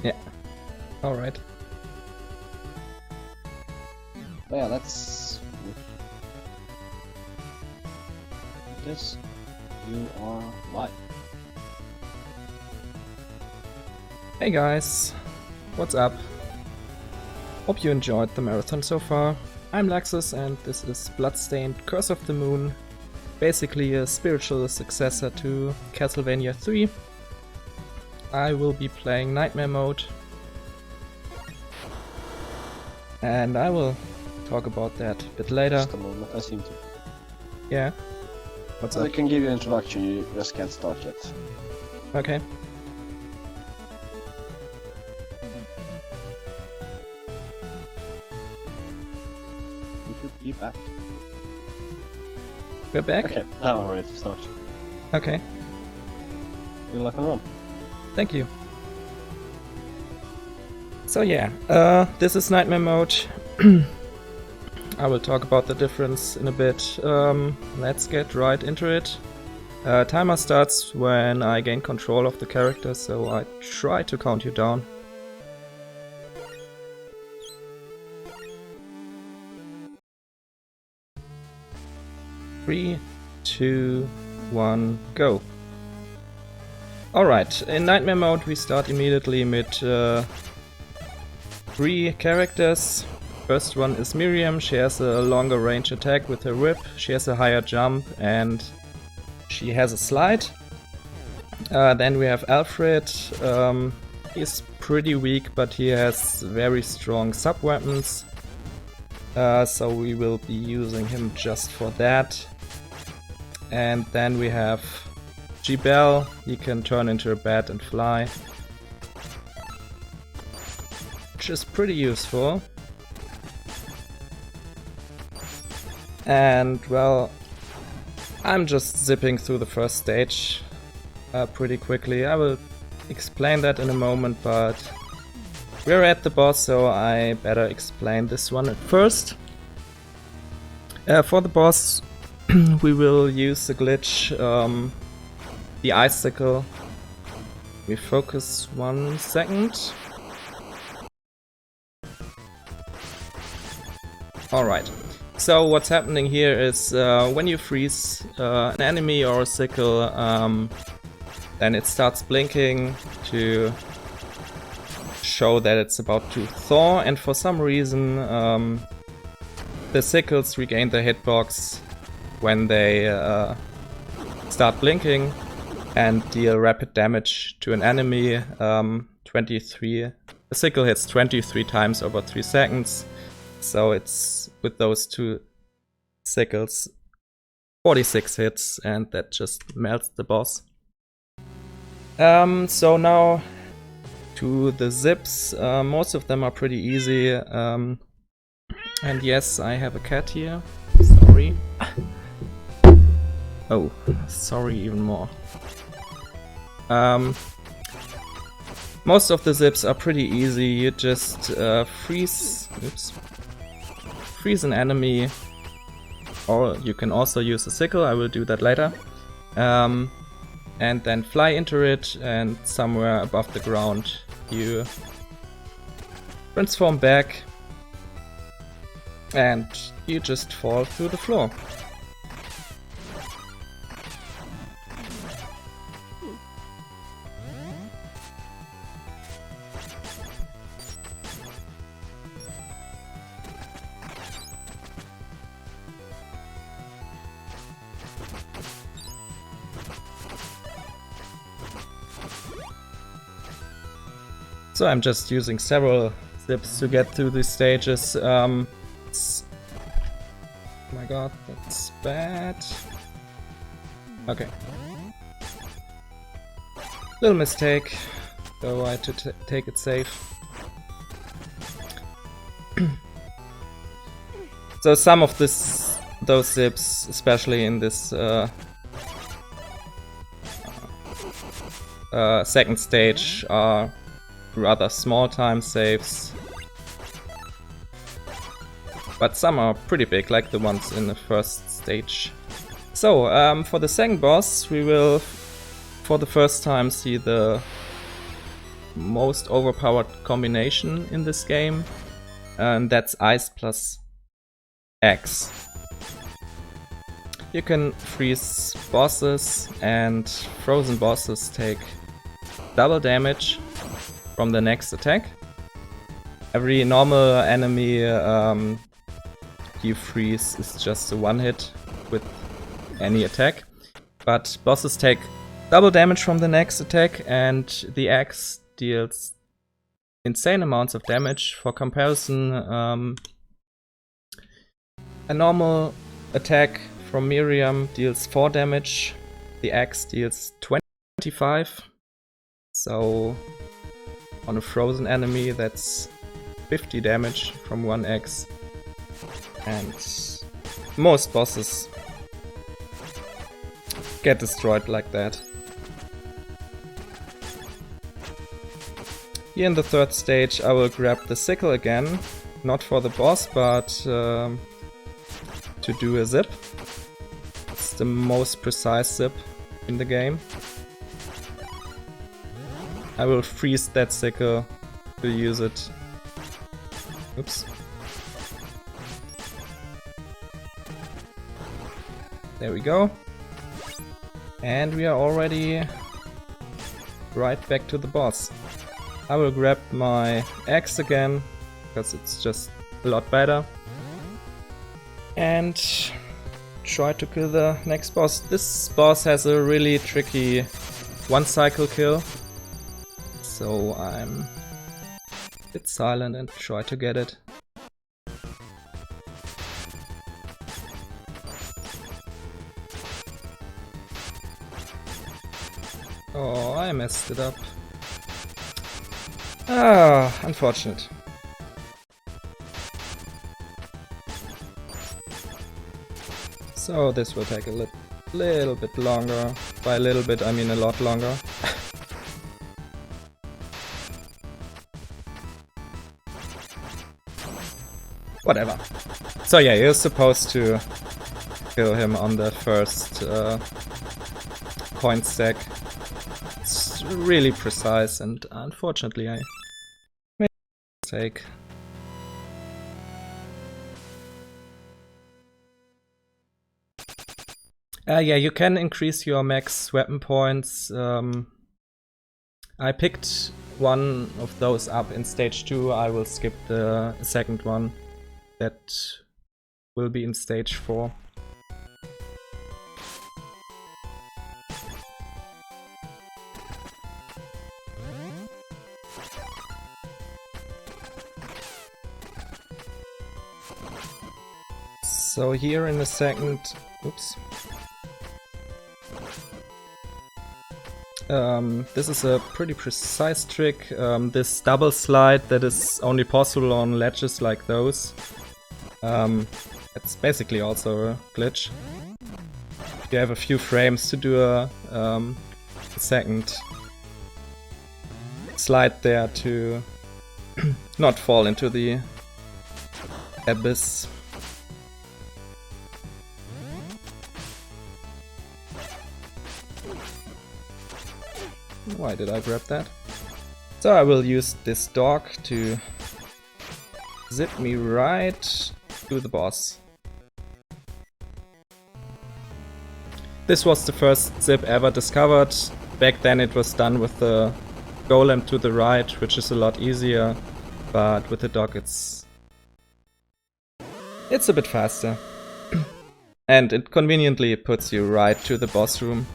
Yeah. Alright. But yeah, that's this. You are live. Hey guys, what's up? Hope you enjoyed the marathon so far. I'm laxxus and this is Bloodstained Curse of the Moon. Basically a spiritual successor to Castlevania 3. I will be playing Nightmare mode. And I will talk about that a bit later. Just a moment, I seem to. Yeah. What's I up? can give you an introduction, you just can't start yet. Okay. You should be back. We're back? Okay, now I'm ready to start. Okay. Good luck and run. Thank you. So yeah, this is Nightmare mode. I will talk about the difference in a bit. Let's get right into it. Timer starts when I gain control of the character, so I try to count you down. Three, two, one, go. Alright, in Nightmare mode we start immediately with 3 characters. First one is Miriam. She has a longer range attack with her whip, she has a higher jump and she has a slide. Then we have Alfred. He's pretty weak but he has very strong sub-weapons. So we will be using him just for that. And then we have G-Bell. He can turn into a bat and fly, which is pretty useful. And well, I'm just zipping through the first stage pretty quickly. I will explain that in a moment, but we're at the boss, so I better explain this one at first. For the boss, we will use the glitch, the icicle. We focus 1 second. Alright, so what's happening here is when you freeze an enemy or a sickle, then it starts blinking to show that it's about to thaw, and for some reason the sickles regain their hitbox when they start blinking and deal rapid damage to an enemy. 23. The sickle hits 23 times over 3 seconds. So it's, with those 2 sickles, 46 hits, and that just melts the boss. So now to the zips. Most of them are pretty easy. And yes, I have a cat here. Sorry. Oh, sorry even more. Most of the zips are pretty easy. You just freeze an enemy, or you can also use a sickle. I will do that later. And then fly into it, and somewhere above the ground you transform back and you just fall through the floor. So I'm just using several zips to get through these stages. Oh my god, that's bad. Okay. Little mistake, so I had to take it safe. So some of those zips, especially in this second stage, are rather small time saves, but some are pretty big, like the ones in the first stage. So, for the second boss, we will, for the first time, see the most overpowered combination in this game, and that's ice plus X. You can freeze bosses, and frozen bosses take double damage from the next attack. Every normal enemy you freeze is just a one hit with any attack, but bosses take double damage from the next attack, and the axe deals insane amounts of damage. For comparison, a normal attack from Miriam deals 4 damage, the axe deals 25, so on a frozen enemy that's 50 damage from one axe, and most bosses get destroyed like that. Here in the third stage I will grab the sickle again, not for the boss, but to do a zip. It's the most precise zip in the game. I will freeze that sickle to use it. Oops. There we go. And we are already right back to the boss. I will grab my axe again, because it's just a lot better. And try to kill the next boss. This boss has a really tricky one cycle kill, so I'm a bit silent and try to get it. Oh, I messed it up. Ah, unfortunate. So this will take a little bit longer. By a little bit I mean a lot longer. Whatever. So yeah, you're supposed to kill him on the first coin stack. It's really precise, and unfortunately I made a mistake. Yeah, you can increase your max weapon points. I picked one of those up in stage 2. I will skip the second one. That will be in stage 4. So here in a second, oops. This is a pretty precise trick. This double slide that is only possible on ledges like those. It's basically also a glitch. You have a few frames to do a second slide there to not fall into the abyss. Why did I grab that? So I will use this dog to zip me right to the boss. This was the first zip ever discovered. Back then it was done with the golem to the right, which is a lot easier, but with the dog it's a bit faster. And it conveniently puts you right to the boss room.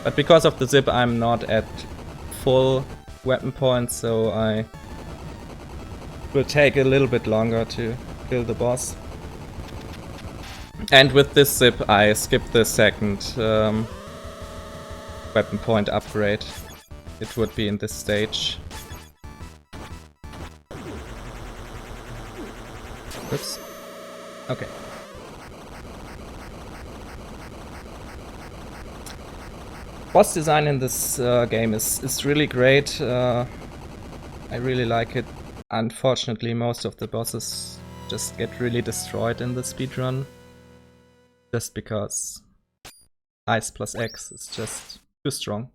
But because of the zip I'm not at full weapon points, so I will take a little bit longer to kill the boss. And with this zip I skip the second weapon point upgrade. It would be in this stage. Oops. Okay. Boss design in this game is really great. I really like it. Unfortunately, most of the bosses just get really destroyed in the speedrun. Just because Ice plus X is just too strong.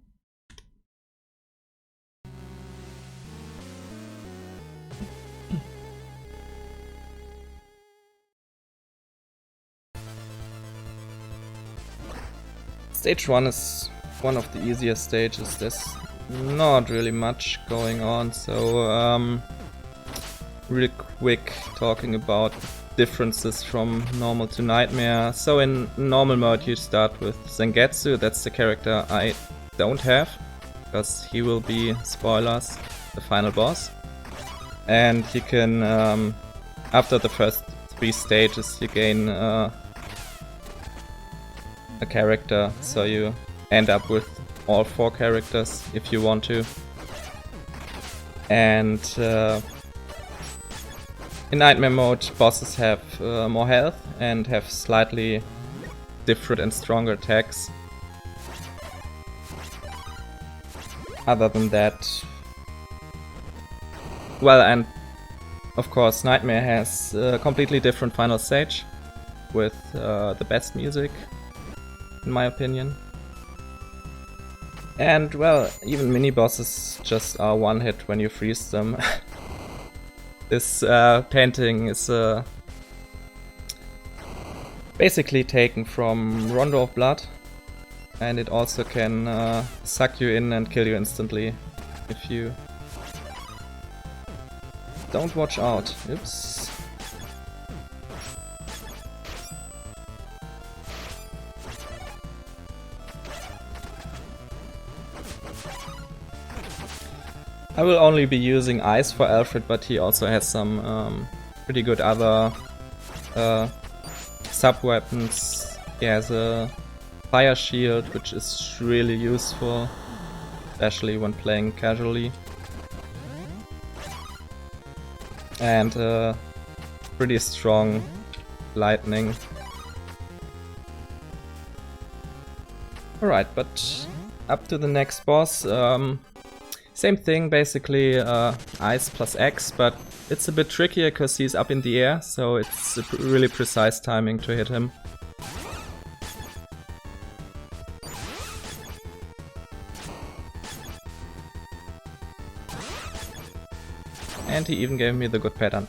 Stage 1 is one of the easiest stages. There's not really much going on, so real quick talking about differences from normal to nightmare. So in normal mode you start with Zangetsu. That's the character I don't have, because he will be, spoilers, the final boss. And you can, after the first 3 stages, you gain a character, so you end up with all 4 characters if you want to. And in nightmare mode, bosses have more health and have slightly different and stronger attacks. Other than that, well, and of course Nightmare has a completely different final stage with the best music, in my opinion. And well, even mini bosses just are one hit when you freeze them. This painting is basically taken from Rondo of Blood, and it also can suck you in and kill you instantly if you don't watch out. Oops. I will only be using Ice for Alfred, but he also has some pretty good other sub-weapons. He has a Fire Shield, which is really useful, especially when playing casually. And pretty strong lightning. Alright, but up to the next boss. Same thing, basically Ice plus X, but it's a bit trickier because he's up in the air, so it's a really precise timing to hit him. And he even gave me the good pattern.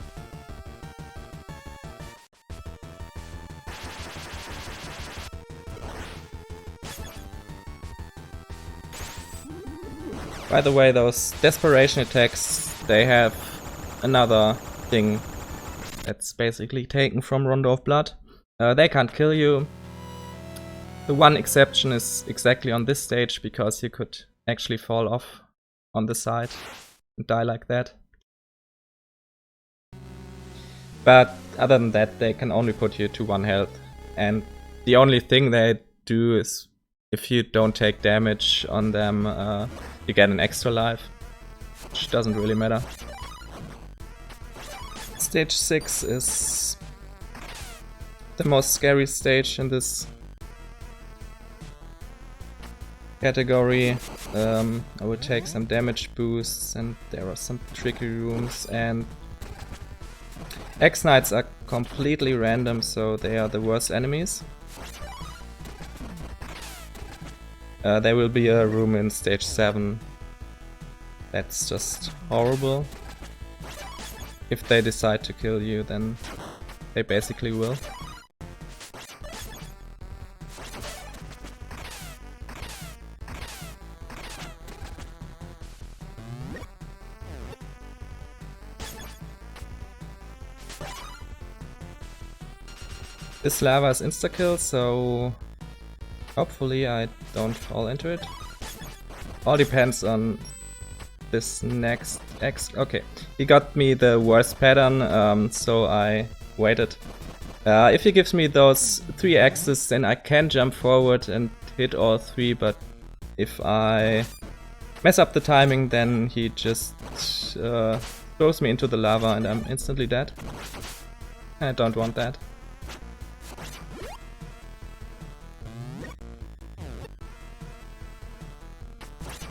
By the way, those desperation attacks, they have another thing that's basically taken from Rondo of Blood. They can't kill you. The one exception is exactly on this stage, because you could actually fall off on the side and die like that. But other than that, they can only put you to 1 health. And the only thing they do is, if you don't take damage on them, you get an extra life, which doesn't really matter. Stage 6 is the most scary stage in this category. I will take some damage boosts, and there are some tricky rooms, and X-Knights are completely random, so they are the worst enemies. There will be a room in stage 7 that's just horrible. If they decide to kill you, then they basically will. This lava is insta-kill, so hopefully I don't fall into it. All depends on this next X. Okay, he got me the worst pattern, so I waited. If he gives me those 3 X's, then I can jump forward and hit all 3, but if I mess up the timing, then he just throws me into the lava and I'm instantly dead. I don't want that.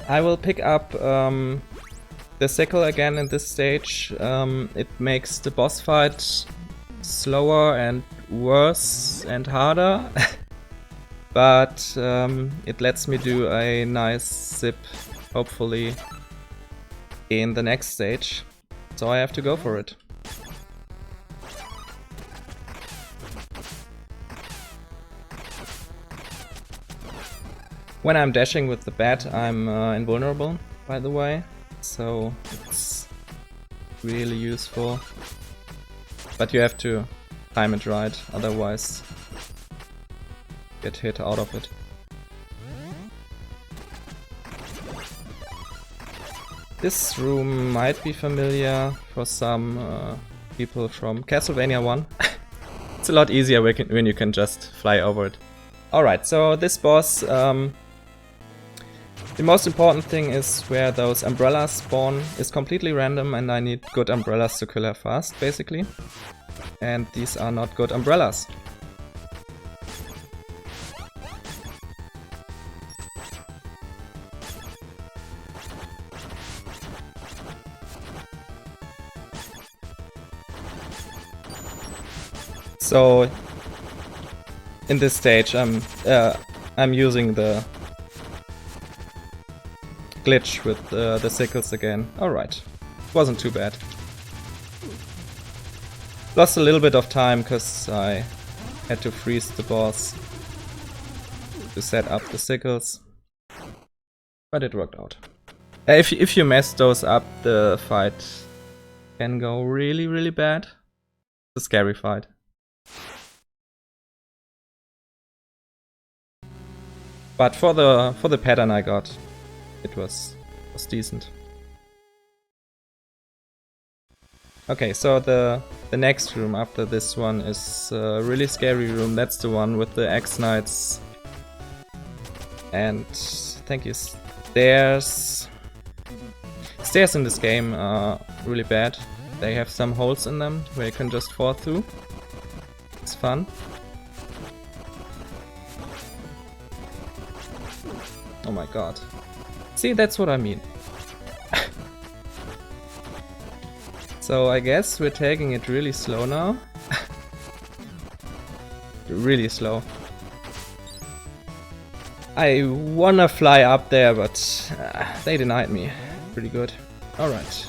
I will pick up the sickle again in this stage. It makes the boss fight slower and worse and harder. but it lets me do a nice zip, hopefully, in the next stage. So I have to go for it. When I'm dashing with the bat, I'm invulnerable, by the way, so it's really useful. But you have to time it right, otherwise get hit out of it. This room might be familiar for some people from Castlevania 1. It's a lot easier when you can just fly over it. Alright, so this boss, the most important thing is where those umbrellas spawn is completely random, and I need good umbrellas to kill her fast, basically. And these are not good umbrellas. So in this stage I'm using the glitch with the sickles again. Alright, wasn't too bad. Lost a little bit of time because I had to freeze the boss to set up the sickles, but it worked out. If you mess those up, the fight can go really bad. It's a scary fight. But for the pattern I got, it was decent. Okay, so the next room after this one is a really scary room. That's the one with the Axe Knights. And thank you, stairs. Stairs in this game are really bad. They have some holes in them where you can just fall through. It's fun. Oh my god. See, that's what I mean. So I guess we're taking it really slow now. Really slow. I wanna fly up there, but they denied me. Pretty good. Alright.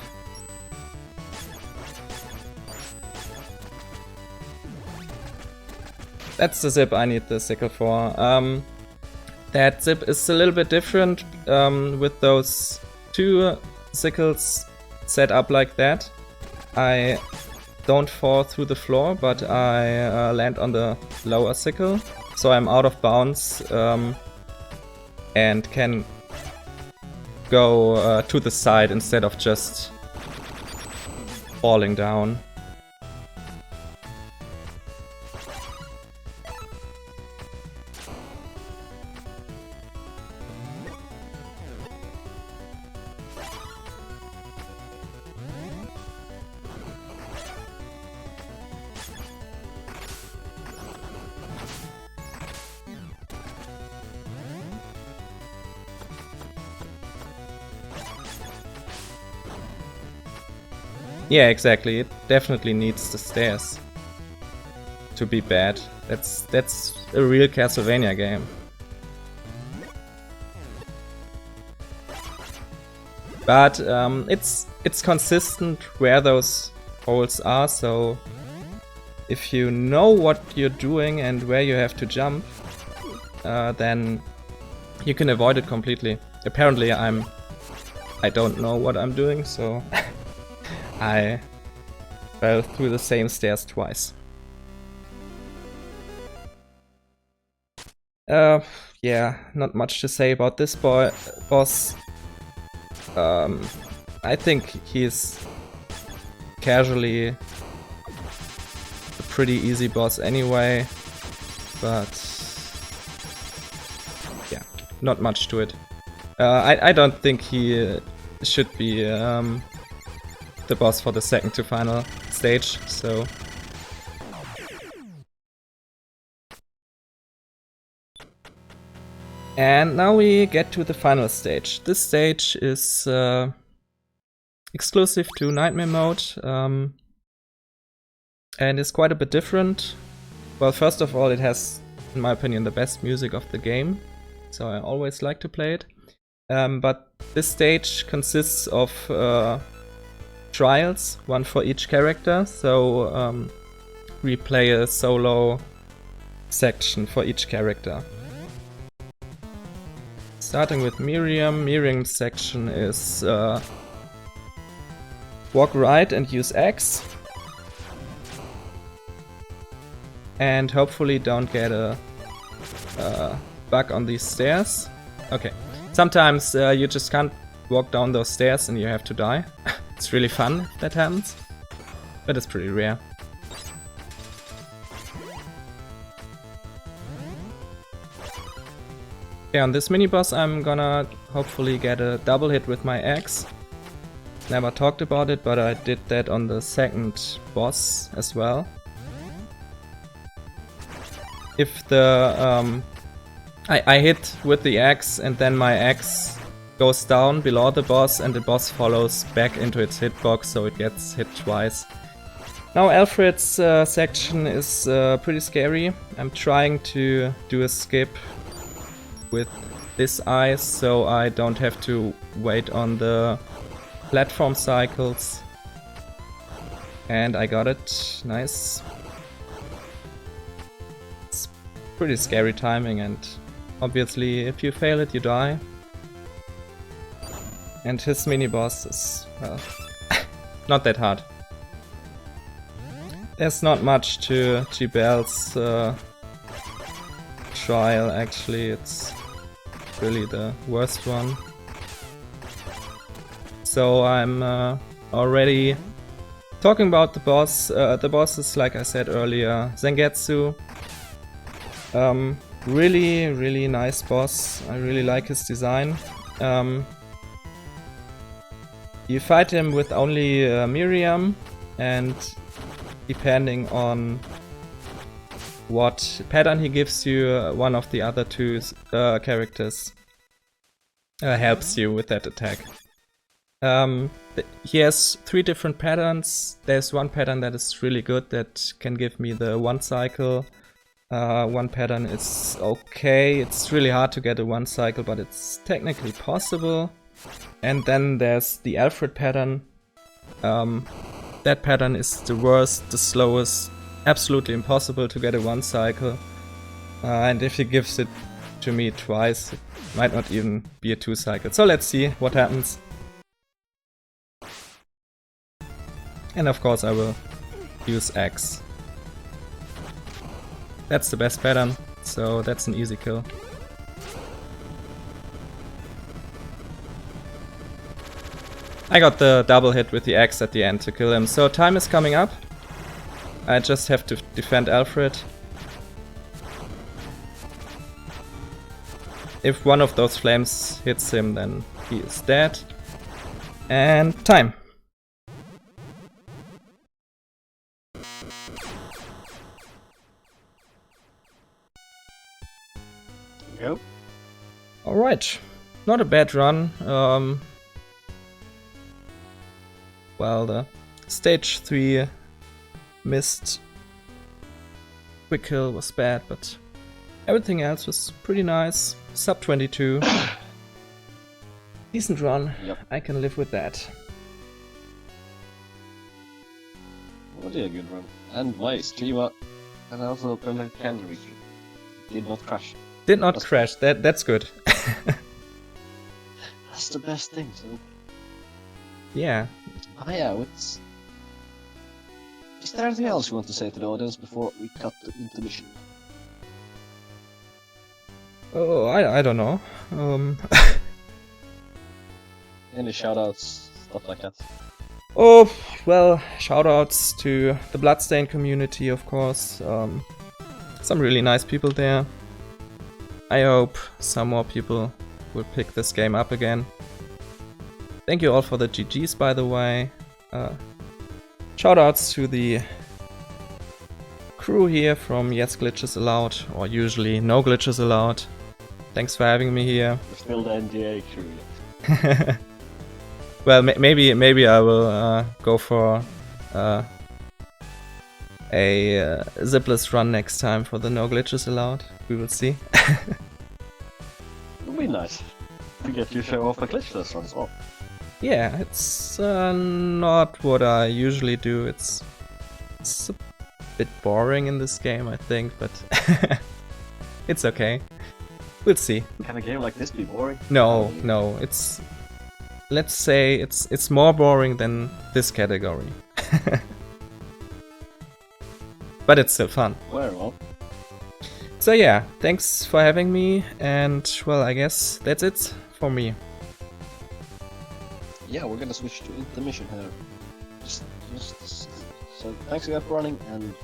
That's the zip I need the sickle for. That zip is a little bit different with those two sickles set up like that. I don't fall through the floor, but I land on the lower sickle, so I'm out of bounds and can go to the side instead of just falling down. Yeah, exactly. It definitely needs the stairs to be bad. That's a real Castlevania game. But it's consistent where those holes are, so if you know what you're doing and where you have to jump, then you can avoid it completely. Apparently I don't know what I'm doing, so I fell through the same stairs twice. Yeah, not much to say about this boss. I think he's casually a pretty easy boss anyway, but yeah, not much to it. I don't think he should be the boss for the second to final stage, so and now we get to the final stage. This stage is exclusive to Nightmare mode and is quite a bit different. Well, first of all, it has in my opinion, the best music of the game, so I always like to play it. But this stage consists of trials, one for each character, so we play a solo section for each character. Starting with Miriam. Miriam's section is walk right and use X. And hopefully don't get a bug on these stairs. Okay. Sometimes you just can't walk down those stairs and you have to die. It's really fun if that happens, but it's pretty rare. Okay, on this mini-boss I'm gonna hopefully get a double hit with my axe. Never talked about it, but I did that on the second boss as well. If the I hit with the axe and then my axe goes down below the boss and the boss follows back into its hitbox, so it gets hit twice. Now Alfred's section is pretty scary. I'm trying to do a skip with this ice so I don't have to wait on the platform cycles. And I got it. Nice. It's pretty scary timing, and obviously if you fail it you die. And his mini-boss is, well, not that hard. There's not much to G-Bell's trial, actually. It's really the worst one. So I'm already talking about the boss. The boss is, like I said earlier, Zangetsu. Really nice boss. I really like his design. You fight him with only Miriam, and depending on what pattern he gives you, one of the other two characters helps you with that attack. He has 3 different patterns. There's one pattern that is really good that can give me the 1 cycle. One pattern is okay. It's really hard to get a 1 cycle, but it's technically possible. And then there's the Alfred pattern. That pattern is the worst, the slowest, absolutely impossible to get a 1 cycle. And if he gives it to me twice, it might not even be a 2 cycle. So let's see what happens. And of course I will use X. That's the best pattern, so that's an easy kill. I got the double hit with the axe at the end to kill him, so time is coming up. I just have to defend Alfred. If one of those flames hits him, then he is dead. And time. Go. Alright, not a bad run. Well, the stage 3 missed quick kill was bad, but everything else was pretty nice. Sub 22. Decent run. Yep. I can live with that. What a good run. And my streamer, and also permanent cancer did not crash. Did not crash. That's good. That's the best thing. So. Yeah. Ah, yeah. What's... Is there anything else you want to say to the audience before we cut the intermission? Oh, I don't know. Any shoutouts, stuff like that? Oh, well, shoutouts to the Bloodstained community, of course. Some really nice people there. I hope some more people will pick this game up again. Thank you all for the GGs, by the way. Shoutouts to the crew here from Yes Glitches Allowed, or usually No Glitches Allowed. Thanks for having me here. Still the NGA crew. Well, maybe I will go for a zipless run next time for the no glitches allowed. We will see. It would be nice to get you show off a glitchless run as well. Yeah, it's not what I usually do. It's a bit boring in this game, I think, but it's okay. We'll see. Can a game like this be boring? No, no, it's... Let's say it's more boring than this category. But it's still fun. Very well. So yeah, thanks for having me, and well, I guess that's it for me. Yeah, we're gonna switch to intermission here. So thanks again for running, and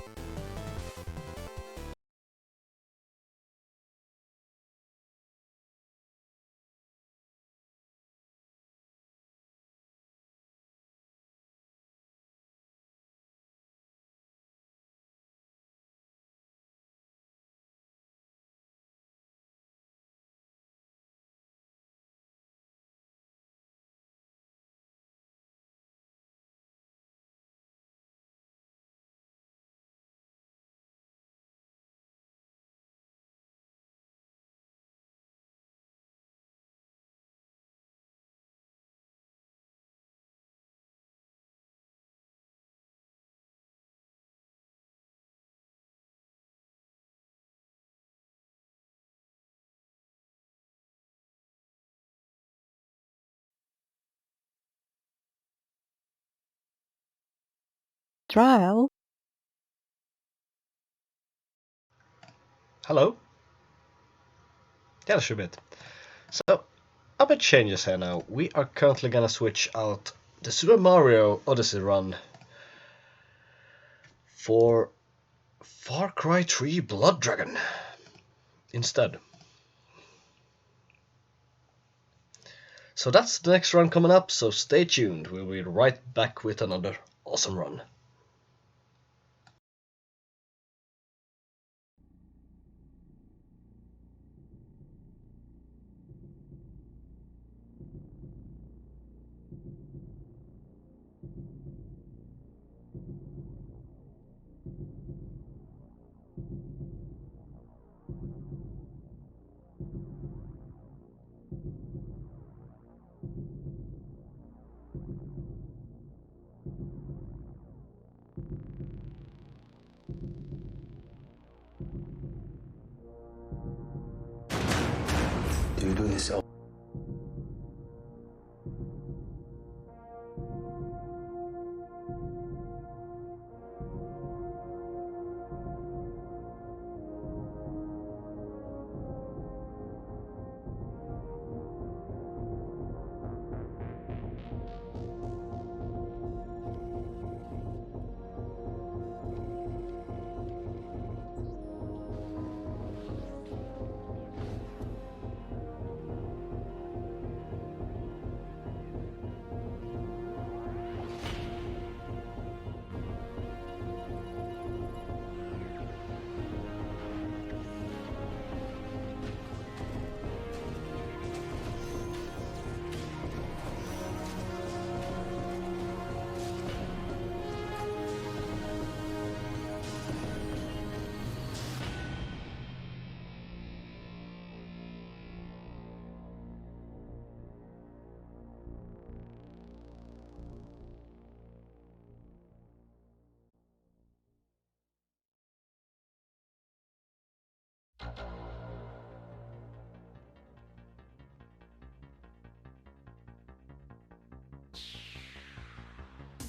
trial. Hello? Yeah, that should be it. So, a bit changes here now. We are currently gonna switch out the Super Mario Odyssey run for Far Cry 3 Blood Dragon instead. So that's the next run coming up, so stay tuned. We'll be right back with another awesome run. Do you do this all